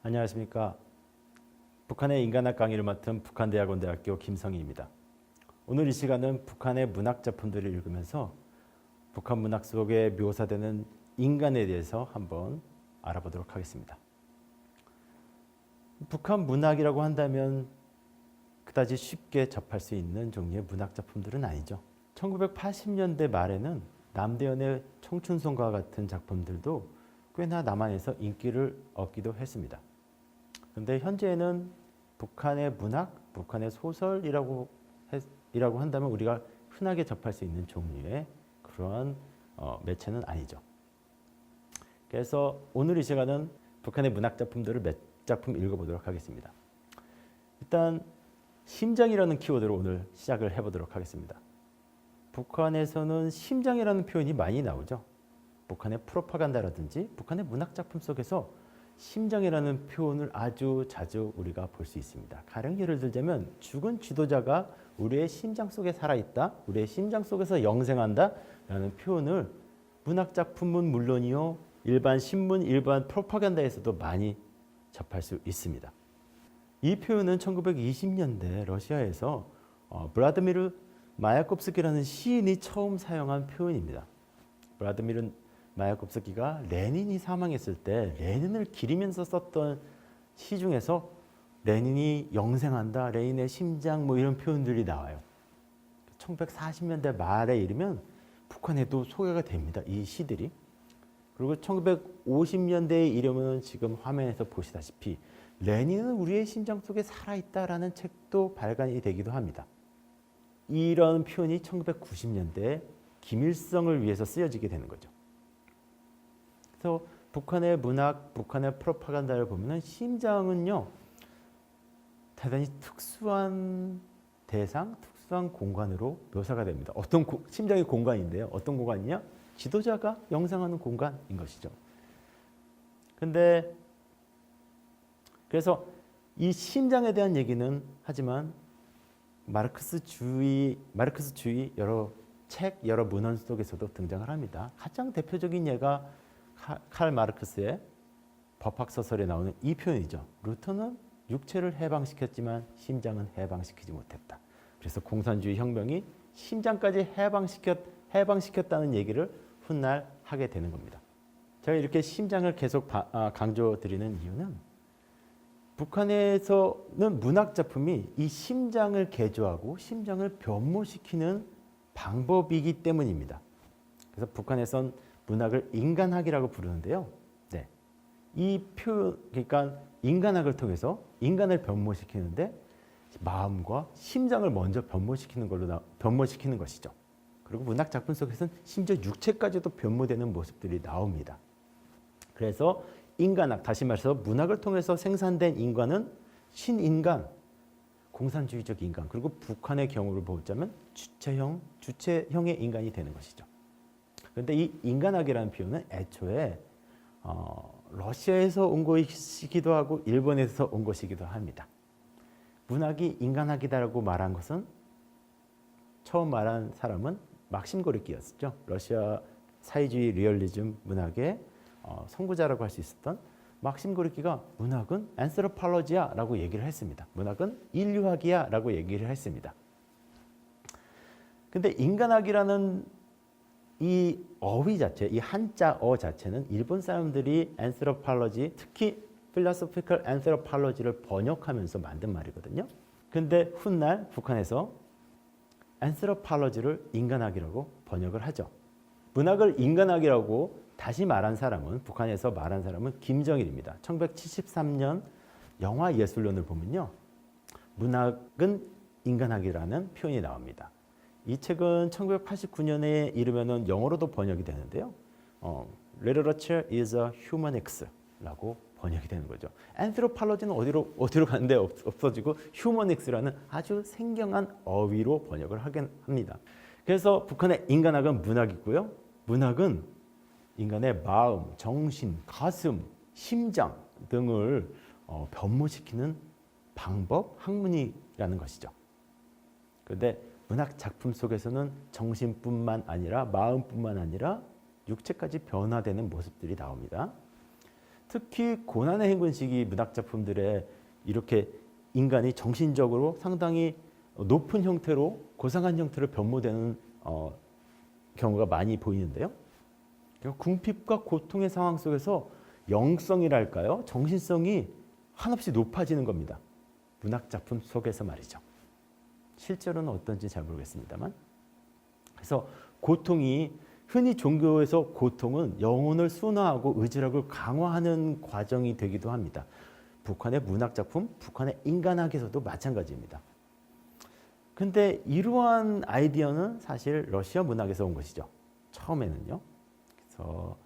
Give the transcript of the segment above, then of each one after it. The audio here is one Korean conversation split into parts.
안녕하십니까. 북한의 인간학 강의를 맡은 북한대학원대학교 김성희입니다. 오늘 이 시간은 북한의 문학 작품들을 읽으면서 북한 문학 속에 묘사되는 인간에 대해서 한번 알아보도록 하겠습니다. 북한 문학이라고 한다면 그다지 쉽게 접할 수 있는 종류의 문학 작품들은 아니죠. 1980년대 말에는 남대현의 청춘송가 같은 작품들도 꽤나 남한에서 인기를 얻기도 했습니다. 그런데 현재는 북한의 문학, 북한의 소설이라고 한다면 우리가 흔하게 접할 수 있는 종류의 그러한 매체는 아니죠. 그래서 오늘 이 시간은 북한의 문학 작품들을 몇 작품 읽어보도록 하겠습니다. 일단 심장이라는 키워드로 오늘 시작을 해보도록 하겠습니다. 북한에서는 심장이라는 표현이 많이 나오죠. 북한의 프로파간다라든지 북한의 문학 작품 속에서 심장이라는 표현을 아주 자주 우리가 볼 수 있습니다. 가령 예를 들자면 죽은 지도자가 우리의 심장 속에 살아있다, 우리의 심장 속에서 영생한다 라는 표현을 문학 작품은 물론이요, 일반 신문, 일반 프로파간다에서도 많이 접할 수 있습니다. 이 표현은 1920년대 러시아에서 블라디미르 마야콥스키라는 시인이 처음 사용한 표현입니다. 블라디미르 마야콥스키가 레닌이 사망했을 때 레닌을 기리면서 썼던 시 중에서 레닌이 영생한다, 레닌의 심장 이런 표현들이 나와요. 1940년대 말에 이르면 북한에도 소개가 됩니다. 이 시들이. 그리고 1950년대에 이르면 지금 화면에서 보시다시피 레닌은 우리의 심장 속에 살아있다라는 책도 발간이 되기도 합니다. 이런 표현이 1990년대에 김일성을 위해서 쓰여지게 되는 거죠. 그래서 북한의 문학, 북한의 프로파간다를 보면 심장은요, 대단히 특수한 대상, 특수한 공간으로 묘사가 됩니다. 심장의 공간인데요. 어떤 공간이냐? 지도자가 영상하는 공간인 것이죠. 그래서 이 심장에 대한 얘기는 하지만 마르크스주의 여러 책, 여러 문헌 속에서도 등장을 합니다. 가장 대표적인 예가 칼 마르크스의 법학소설에 나오는 이 표현이죠. 루터는 육체를 해방시켰지만 심장은 해방시키지 못했다. 그래서 공산주의 혁명이 심장까지 해방시켰다는 얘기를 훗날 하게 되는 겁니다. 제가 이렇게 심장을 계속 강조드리는 이유는 북한에서는 문학 작품이 이 심장을 개조하고 심장을 변모시키는 방법이기 때문입니다. 그래서 북한에선 문학을 인간학이라고 부르는데요. 네. 이 표현, 그러니까 인간학을 통해서 인간을 변모시키는데 마음과 심장을 먼저 변모시키는 것이죠. 그리고 문학 작품 속에서는 심지어 육체까지도 변모되는 모습들이 나옵니다. 그래서 인간학, 다시 말해서 문학을 통해서 생산된 인간은 신인간, 공산주의적 인간, 그리고 북한의 경우를 보자면 주체형의 인간이 되는 것이죠. 그런데 이 인간학이라는 표현은 애초에 러시아에서 온 것이기도 하고 일본에서 온 것이기도 합니다. 문학이 인간학이다라고 말한 것은 처음 말한 사람은 막심 고르키였죠. 러시아 사회주의 리얼리즘 문학의 선구자라고 할 수 있었던 막심 고르키가 문학은 안스로팔로지야라고 얘기를 했습니다. 문학은 인류학이야라고 얘기를 했습니다. 근데 인간학이라는 이 어휘 자체, 이 한자어 자체는 일본 사람들이 안스로팔로지, 특히 필로소피컬 안스로팔로지를 번역하면서 만든 말이거든요. 근데 훗날 북한에서 안스로팔로지를 인간학이라고 번역을 하죠. 문학을 인간학이라고 다시 말한 사람은, 북한에서 말한 사람은 김정일입니다. 1973년 영화예술론을 보면요, 문학은 인간학이라는 표현이 나옵니다. 이 책은 1989년에 이르면 영어로도 번역이 되는데요. Literature is a humanics라고 번역이 되는 거죠. anthropology는 어디로 가는데 없어지고 humanics라는 아주 생경한 어휘로 번역을 하긴 합니다. 그래서 북한의 인간학은 문학이고요. 문학은 인간의 마음, 정신, 가슴, 심장 등을 변모시키는 방법, 학문이라는 것이죠. 그런데 문학 작품 속에서는 정신뿐만 아니라 마음뿐만 아니라 육체까지 변화되는 모습들이 나옵니다. 특히 고난의 행군 시기 문학 작품들에 이렇게 인간이 정신적으로 상당히 높은 형태로 고상한 형태로 변모되는 경우가 많이 보이는데요. 궁핍과 고통의 상황 속에서 영성이랄까요? 정신성이 한없이 높아지는 겁니다. 문학 작품 속에서 말이죠. 실제로는 어떤지 잘 모르겠습니다만. 그래서 고통이 흔히 종교에서 고통은 영혼을 순화하고 의지력을 강화하는 과정이 되기도 합니다. 북한의 문학 작품, 북한의 인간학에서도 마찬가지입니다. 근데 이러한 아이디어는 사실 러시아 문학에서 온 것이죠. 처음에는요. 그래서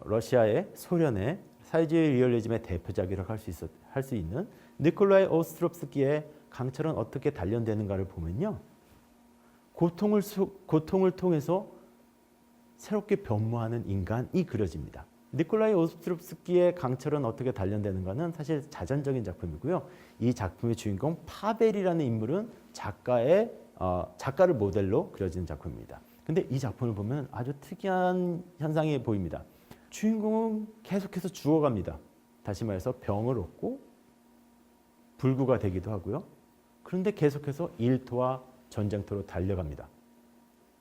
러시아의 소련의 사회주의 리얼리즘의 대표작이라고 할 수 있는 니콜라이 오스트롭스키의 강철은 어떻게 단련되는가를 보면요. 고통을 통해서 새롭게 변모하는 인간이 그려집니다. 니콜라이 오스트롭스키의 강철은 어떻게 단련되는가는 사실 자전적인 작품이고요. 이 작품의 주인공 파벨이라는 인물은 작가를 모델로 그려지는 작품입니다. 근데 이 작품을 보면 아주 특이한 현상이 보입니다. 주인공은 계속해서 죽어갑니다. 다시 말해서 병을 얻고 불구가 되기도 하고요. 그런데 계속해서 일터와 전쟁터로 달려갑니다.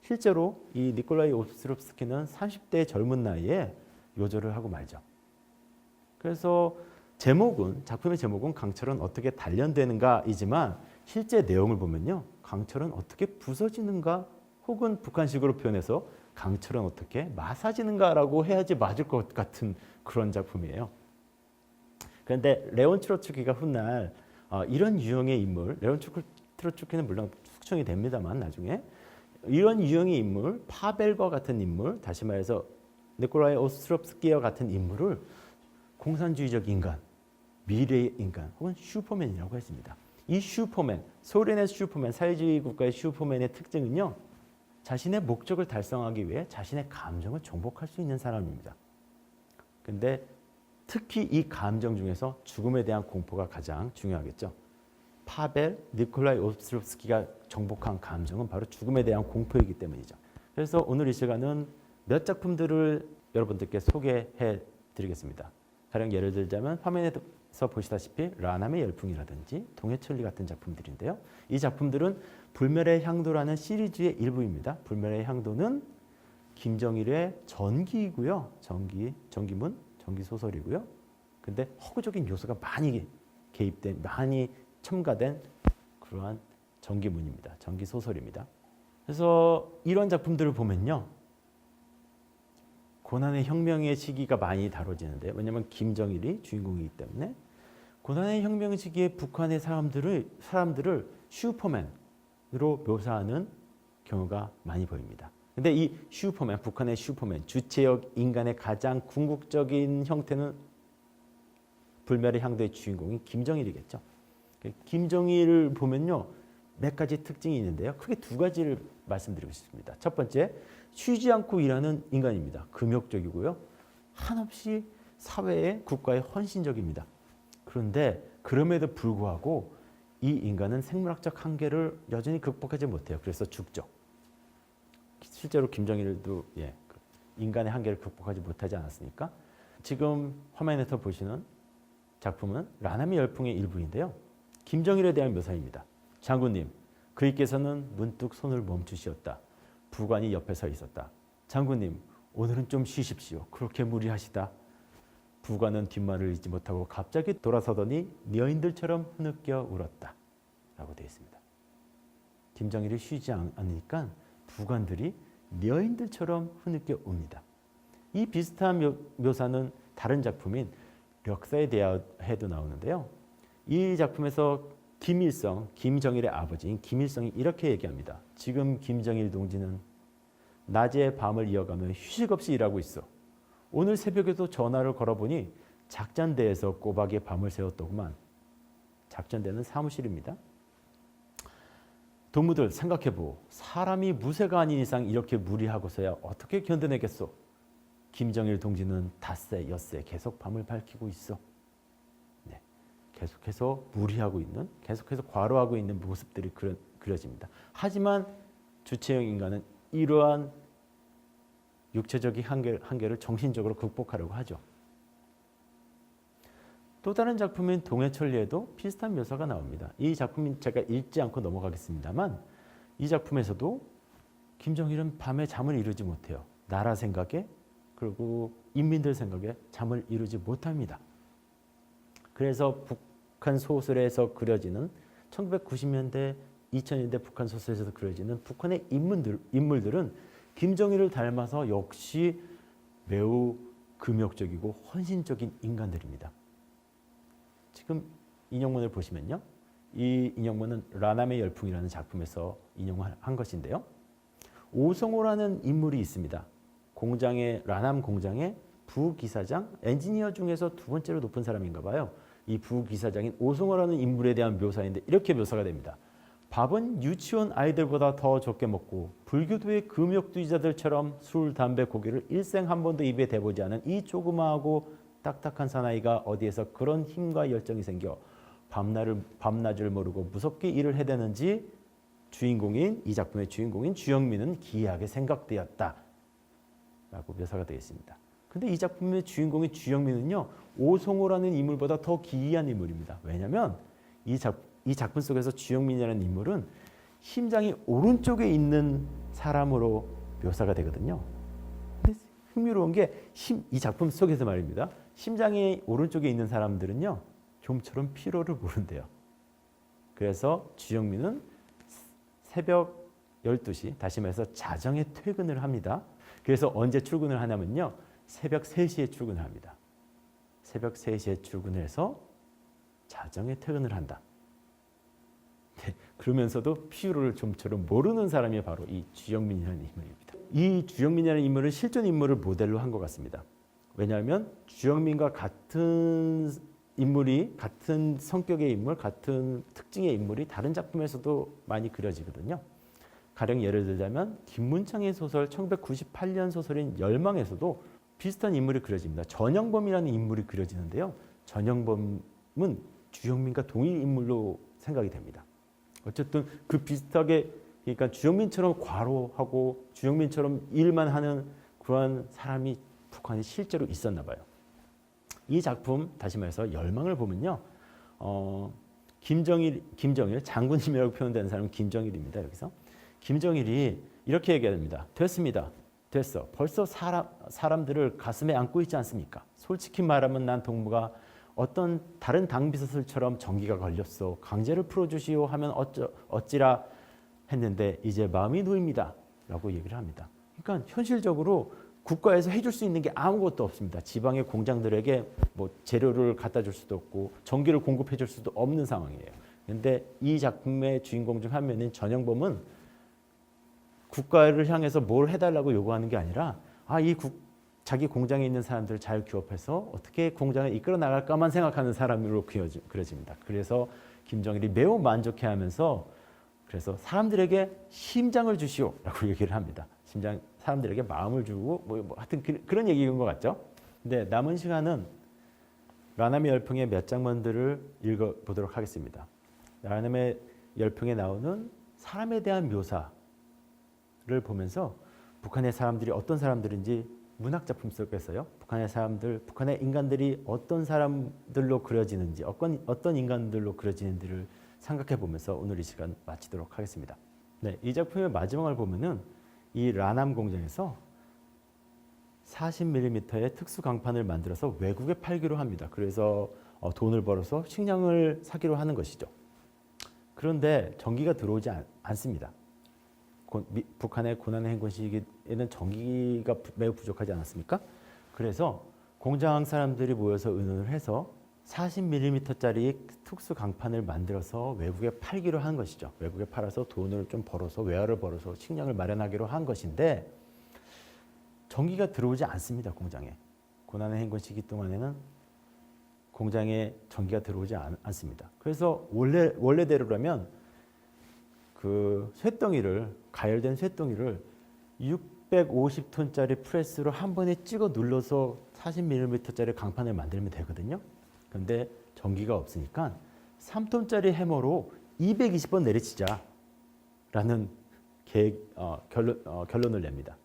실제로 이 니콜라이 오스트롭스키는 30대 젊은 나이에 요절을 하고 말죠. 그래서 작품의 제목은 강철은 어떻게 단련되는가이지만 실제 내용을 보면요. 강철은 어떻게 부서지는가 혹은 북한식으로 표현해서 강철은 어떻게 마사지는가라고 해야지 맞을 것 같은 그런 작품이에요. 그런데 레온 트로츠키가 훗날 이런 유형의 인물, 레온 트로츠키는 물론 숙청이 됩니다만 나중에 이런 유형의 인물, 파벨과 같은 인물, 다시 말해서 니콜라이 오스트롭스키와 같은 인물을 공산주의적 인간, 미래의 인간 혹은 슈퍼맨이라고 했습니다. 이 슈퍼맨, 소련의 슈퍼맨, 사회주의 국가의 슈퍼맨의 특징은요. 자신의 목적을 달성하기 위해 자신의 감정을 정복할 수 있는 사람입니다. 근데 특히 이 감정 중에서 죽음에 대한 공포가 가장 중요하겠죠. 파벨, 니콜라이 오스트롭스키가 정복한 감정은 바로 죽음에 대한 공포이기 때문이죠. 그래서 오늘 이 시간은 몇 작품들을 여러분들께 소개해 드리겠습니다. 가령 예를 들자면 화면에서 보시다시피 라남의 열풍이라든지 동해천리 같은 작품들인데요. 이 작품들은 불멸의 향도라는 시리즈의 일부입니다. 불멸의 향도는 김정일의 전기이고요. 전기문, 전기소설이고요. 근데 허구적인 요소가 많이 개입된, 많이 첨가된 그러한 전기문입니다. 전기소설입니다. 그래서 이런 작품들을 보면요. 고난의 혁명의 시기가 많이 다뤄지는데요. 왜냐하면 김정일이 주인공이기 때문에 고난의 혁명 시기에 북한의 사람들을 슈퍼맨으로 묘사하는 경우가 많이 보입니다. 근데 이 슈퍼맨, 북한의 슈퍼맨, 주체적 인간의 가장 궁극적인 형태는 불멸의 향도의 주인공인 김정일이겠죠. 김정일을 보면요. 몇 가지 특징이 있는데요. 크게 두 가지를 말씀드리고 싶습니다. 첫 번째, 쉬지 않고 일하는 인간입니다. 금욕적이고요. 한없이 사회에 국가에 헌신적입니다. 그런데 그럼에도 불구하고 이 인간은 생물학적 한계를 여전히 극복하지 못해요. 그래서 죽죠. 실제로 김정일도 인간의 한계를 극복하지 못하지 않았으니까 지금 화면에서 보시는 작품은 라남의 열풍의 일부인데요. 김정일에 대한 묘사입니다. 장군님, 그이께서는 문득 손을 멈추시었다. 부관이 옆에 서 있었다. 장군님, 오늘은 좀 쉬십시오. 그렇게 무리하시다. 부관은 뒷말을 잊지 못하고 갑자기 돌아서더니 여인들처럼 흐느껴 울었다. 라고 되어 있습니다. 김정일이 쉬지 않으니까 부관들이 여인들처럼 흐느껴 웁니다. 이 비슷한 묘사는 다른 작품인 력사에 대하여도 나오는데요. 이 작품에서 김정일의 아버지인 김일성이 이렇게 얘기합니다. 지금 김정일 동지는 낮에 밤을 이어가며 휴식 없이 일하고 있어. 오늘 새벽에도 전화를 걸어보니 작전대에서 꼬박에 밤을 새웠더구만. 작전대는 사무실입니다. 동무들 생각해보. 사람이 무쇠가 아닌 이상 이렇게 무리하고서야 어떻게 견뎌내겠소. 김정일 동지는 닷새 엿새 계속 밤을 밝히고 있어. 계속해서 무리하고 있는, 계속해서 과로하고 있는 모습들이 그려집니다. 하지만 주체형 인간은 이러한 육체적인 한계를 정신적으로 극복하려고 하죠. 또 다른 작품인 동해천리에도 비슷한 묘사가 나옵니다. 이 작품은 제가 읽지 않고 넘어가겠습니다만 이 작품에서도 김정일은 밤에 잠을 이루지 못해요. 나라 생각에 그리고 인민들 생각에 잠을 이루지 못합니다. 그래서 북한 소설에서 그려지는 1990년대, 2000년대 북한 소설에서 그려지는 북한의 인물들은 김정일을 닮아서 역시 매우 금욕적이고 헌신적인 인간들입니다. 지금 인용문을 보시면요. 이 인용문은 라남의 열풍이라는 작품에서 인용한 것인데요. 오성호라는 인물이 있습니다. 라남 공장의 부기사장, 엔지니어 중에서 두 번째로 높은 사람인가 봐요. 이 부기사장인 오성호라는 인물에 대한 묘사인데 이렇게 묘사가 됩니다. 밥은 유치원 아이들보다 더 적게 먹고 불교도의 금욕주의자들처럼 술, 담배, 고기를 일생 한 번도 입에 대보지 않은 이 조그마하고 딱딱한 사나이가 어디에서 그런 힘과 열정이 생겨 밤낮을 모르고 무섭게 일을 해대는지 이 작품의 주인공인 주영민은 기이하게 생각되었다 라고 묘사가 되어 있습니다. 근데 이 작품의 주인공인 주영민은요, 오성호라는 인물보다 더 기이한 인물입니다. 왜냐하면 이 작품 속에서 주영민이라는 인물은 심장이 오른쪽에 있는 사람으로 묘사가 되거든요. 근데 흥미로운 게 이 작품 속에서 말입니다. 심장이 오른쪽에 있는 사람들은요, 좀처럼 피로를 모른대요. 그래서 주영민은 새벽 12시, 다시 말해서 자정에 퇴근을 합니다. 그래서 언제 출근을 하냐면요, 새벽 3시에 출근을 합니다. 새벽 3시에 출근해서 자정에 퇴근을 한다. 네, 그러면서도 피로를 좀처럼 모르는 사람이 바로 이 주영민이라는 인물입니다. 이 주영민이라는 인물은 실존 인물을 모델로 한 것 같습니다. 왜냐하면 주영민과 같은 인물이, 같은 성격의 인물, 같은 특징의 인물이 다른 작품에서도 많이 그려지거든요. 가령 예를 들자면 김문창의 소설 1998년 소설인 열망에서도 비슷한 인물이 그려집니다. 전영범이라는 인물이 그려지는데요. 전영범은 주영민과 동일 인물로 생각이 됩니다. 어쨌든 그 비슷하게, 그러니까 주영민처럼 과로하고 주영민처럼 일만 하는 그러한 사람이 북한에 실제로 있었나 봐요. 이 작품, 다시 말해서 열망을 보면요, 김정일 장군님이라고 표현되는 사람은 김정일입니다. 여기서 김정일이 이렇게 얘기합니다. 됐습니다. 됐어. 벌써 사람들을 가슴에 안고 있지 않습니까? 솔직히 말하면 난 동무가 어떤 다른 당 비서들처럼 정기가 걸렸어. 강제를 풀어주시오 하면 어찌라 했는데 이제 마음이 놓입니다. 라고 얘기를 합니다. 그러니까 현실적으로 국가에서 해줄 수 있는 게 아무것도 없습니다. 지방의 공장들에게 뭐 재료를 갖다 줄 수도 없고 전기를 공급해 줄 수도 없는 상황이에요. 그런데 이 작품의 주인공 중 한 명인 전영범은 국가를 향해서 뭘 해달라고 요구하는 게 아니라 자기 공장에 있는 사람들을 잘 규업해서 어떻게 공장을 이끌어 나갈까만 생각하는 사람으로 그려집니다. 그래서 김정일이 매우 만족해하면서 그래서 사람들에게 심장을 주시오라고 얘기를 합니다. 사람들에게 마음을 주고 하여튼 그런 얘기인 것 같죠. 근데 남은 시간은 라남의 열풍의 몇 장면들을 읽어보도록 하겠습니다. 라남의 열풍에 나오는 사람에 대한 묘사를 보면서 북한의 사람들이 어떤 사람들인지 문학작품 속에서요. 북한의 인간들이 어떤 사람들로 그려지는지, 어떤 인간들로 그려지는지를 생각해 보면서 오늘 이 시간 마치도록 하겠습니다. 네, 이 작품의 마지막을 보면은 이 라남 공장에서 40mm의 특수 강판을 만들어서 외국에 팔기로 합니다. 그래서 돈을 벌어서 식량을 사기로 하는 것이죠. 그런데 전기가 들어오지 않습니다. 북한의 고난의 행군 시기에는 전기가 매우 부족하지 않았습니까? 그래서 공장 사람들이 모여서 의논을 해서 40mm짜리 특수 강판을 만들어서 외국에 팔기로 한 것이죠. 외국에 팔아서 돈을 좀 벌어서 외화를 벌어서 식량을 마련하기로 한 것인데 전기가 들어오지 않습니다. 공장에. 고난의 행군 시기 동안에는 공장에 전기가 들어오지 않습니다. 그래서 원래대로라면 그 가열된 쇳덩이를 650톤짜리 프레스로 한 번에 찍어 눌러서 40mm짜리 강판을 만들면 되거든요. 그런데 전기가 없으니까 3톤짜리 해머로 220번 내리치자라는 결론을 냅니다.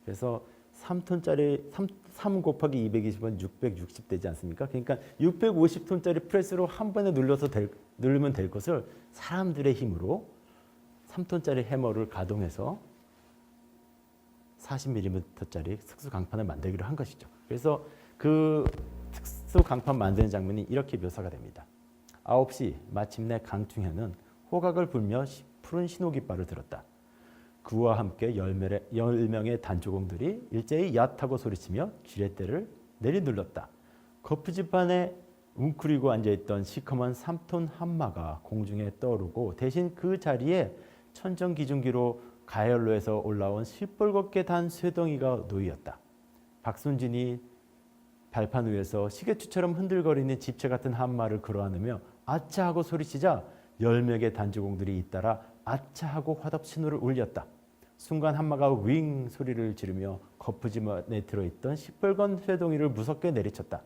그래서 3톤짜리 3 곱하기 220은 660 되지 않습니까? 그러니까 650톤짜리 프레스로 한 번에 누르면 될 것을 사람들의 힘으로 3톤짜리 해머를 가동해서 40mm짜리 특수 강판을 만들기로 한 것이죠. 그래서 그 특수 강판 만드는 장면이 이렇게 묘사가 됩니다. 9시 마침내 강충현은 호각을 불며 푸른 신호깃발을 들었다. 그와 함께 10명의 단조공들이 일제히 얕하고 소리치며 지렛대를 내리눌렀다. 거푸집안에 웅크리고 앉아있던 시커먼 3톤 한마가 공중에 떠오르고 대신 그 자리에 천정기중기로 가열로에서 올라온 시뻘겋게 단 쇠덩이가 놓였다. 박순진이 발판 위에서 시계추처럼 흔들거리는 집체 같은 한마를 끌어안으며 아차 하고 소리치자 10명의 단조공들이 잇따라 아차 하고 화답 신호를 울렸다. 순간 한마가 윙 소리를 지르며 거푸집안에 들어있던 시뻘건 쇠덩이를 무섭게 내리쳤다.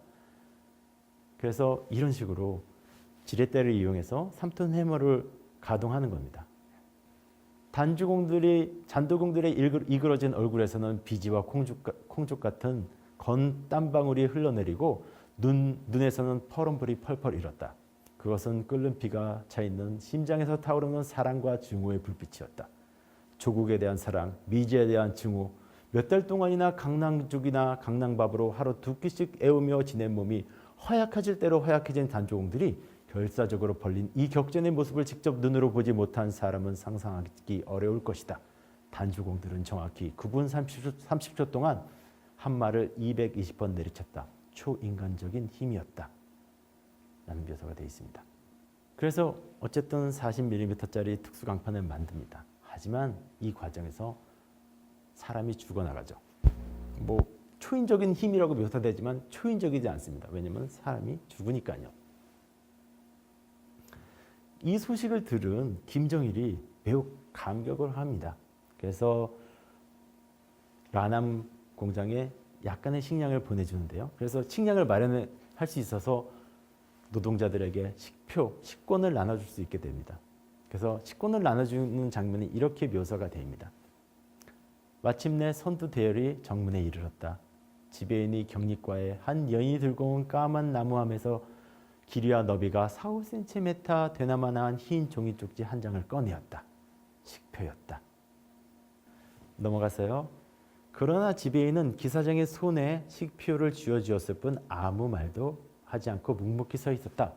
그래서 이런 식으로 지렛대를 이용해서 3톤 해머를 가동하는 겁니다. 잔도공들의 이그러진 얼굴에서는 비지와 콩죽 같은 건 땀방울이 흘러내리고 눈에서는 퍼런불이 펄펄 일었다. 그것은 끓는 피가 차있는 심장에서 타오르는 사랑과 증오의 불빛이었다. 조국에 대한 사랑, 미지에 대한 증오, 몇 달 동안이나 강낭죽이나 강낭밥으로 하루 2끼씩 애우며 지낸 몸이 허약해질 대로 허약해진 단조공들이 결사적으로 벌린 이 격전의 모습을 직접 눈으로 보지 못한 사람은 상상하기 어려울 것이다. 단조공들은 정확히 9분 30초 동안 한마를 220번 내리쳤다. 초인간적인 힘이었다. 라는 묘사가 되어 있습니다. 그래서 어쨌든 40mm짜리 특수 강판을 만듭니다. 하지만 이 과정에서 사람이 죽어나가죠. 뭐 초인적인 힘이라고 묘사되지만 초인적이지 않습니다. 왜냐하면 사람이 죽으니까요. 이 소식을 들은 김정일이 매우 감격을 합니다. 그래서 라남 공장에 약간의 식량을 보내주는데요. 그래서 식량을 마련할 수 있어서 노동자들에게 식권을 나눠줄 수 있게 됩니다. 그래서 식권을 나눠주는 장면이 이렇게 묘사가 됩니다. 마침내 선두 대열이 정문에 이르렀다. 지배인이 격리과에 한 여인이 들고 온 까만 나무함에서 길이와 너비가 4, 5cm 되나마나한 흰 종이 쪽지 한 장을 꺼내었다. 식표였다. 넘어갔어요. 그러나 지배인은 기사장의 손에 식표를 쥐어주었을 뿐 아무 말도 하지 않고 묵묵히 서 있었다.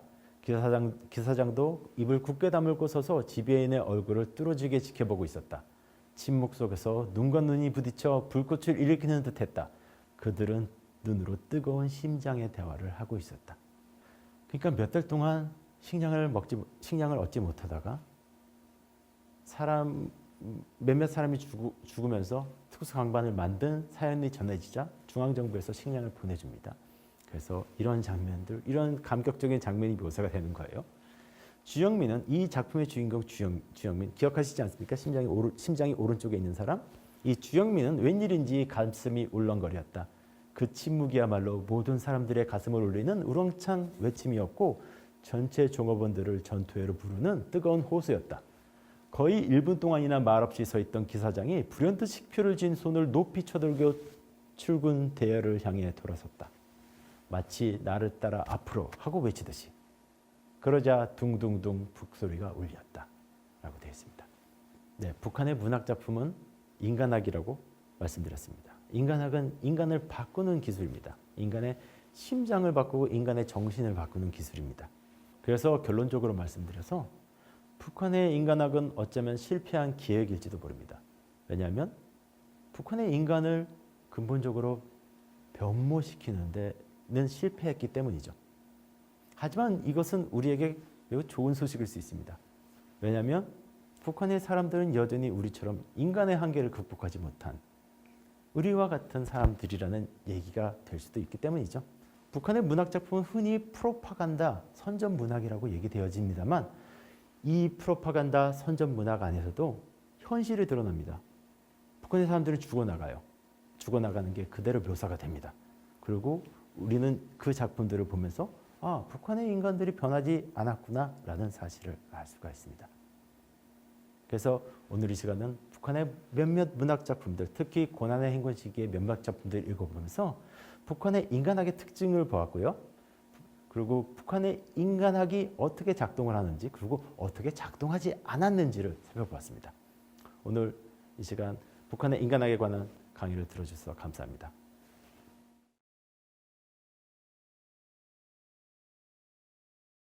기사장도 입을 굳게 다물고 서서 지배인의 얼굴을 뚫어지게 지켜보고 있었다. 침묵 속에서 눈과 눈이 부딪혀 불꽃을 일으키는 듯했다. 그들은 눈으로 뜨거운 심장의 대화를 하고 있었다. 그러니까 몇 달 동안 식량을 얻지 못하다가 몇몇 사람이 죽으면서 특수 강반을 만든 사연이 전해지자 중앙정부에서 식량을 보내줍니다. 그래서 이런 장면들, 이런 감격적인 장면이 묘사가 되는 거예요. 주영민은 이 작품의 주인공 주영민 기억하시지 않습니까? 심장이 오른쪽에 있는 사람. 이 주영민은 웬일인지 가슴이 울렁거렸다. 그 침묵이야말로 모든 사람들의 가슴을 울리는 우렁찬 외침이었고 전체 종업원들을 전투회로 부르는 뜨거운 호소였다. 거의 1분 동안이나 말없이 서 있던 기사장이 불현듯 식표를 쥔 손을 높이 쳐들고 출근 대열을 향해 돌아섰다. 마치 나를 따라 앞으로 하고 외치듯이. 그러자 둥둥둥 북소리가 울렸다. 라고 되어 있습니다. 네, 북한의 문학작품은 인간학이라고 말씀드렸습니다. 인간학은 인간을 바꾸는 기술입니다. 인간의 심장을 바꾸고 인간의 정신을 바꾸는 기술입니다. 그래서 결론적으로 말씀드려서 북한의 인간학은 어쩌면 실패한 기획일지도 모릅니다. 왜냐하면 북한의 인간을 근본적으로 변모시키는 데는 실패했기 때문이죠. 하지만 이것은 우리에게 매우 좋은 소식일 수 있습니다. 왜냐하면 북한의 사람들은 여전히 우리처럼 인간의 한계를 극복하지 못한 우리와 같은 사람들이라는 얘기가 될 수도 있기 때문이죠. 북한의 문학작품은 흔히 프로파간다, 선전문학이라고 얘기되어집니다만 이 프로파간다, 선전문학 안에서도 현실이 드러납니다. 북한의 사람들은 죽어나가요. 죽어나가는 게 그대로 묘사가 됩니다. 그리고 우리는 그 작품들을 보면서 아, 북한의 인간들이 변하지 않았구나 라는 사실을 알 수가 있습니다. 그래서 오늘 이 시간은 북한의 몇몇 문학 작품들, 특히 고난의 행군 시기의 몇몇 작품들을 읽어보면서 북한의 인간학의 특징을 보았고요. 그리고 북한의 인간학이 어떻게 작동을 하는지, 그리고 어떻게 작동하지 않았는지를 살펴보았습니다. 오늘 이 시간 북한의 인간학에 관한 강의를 들어주셔서 감사합니다.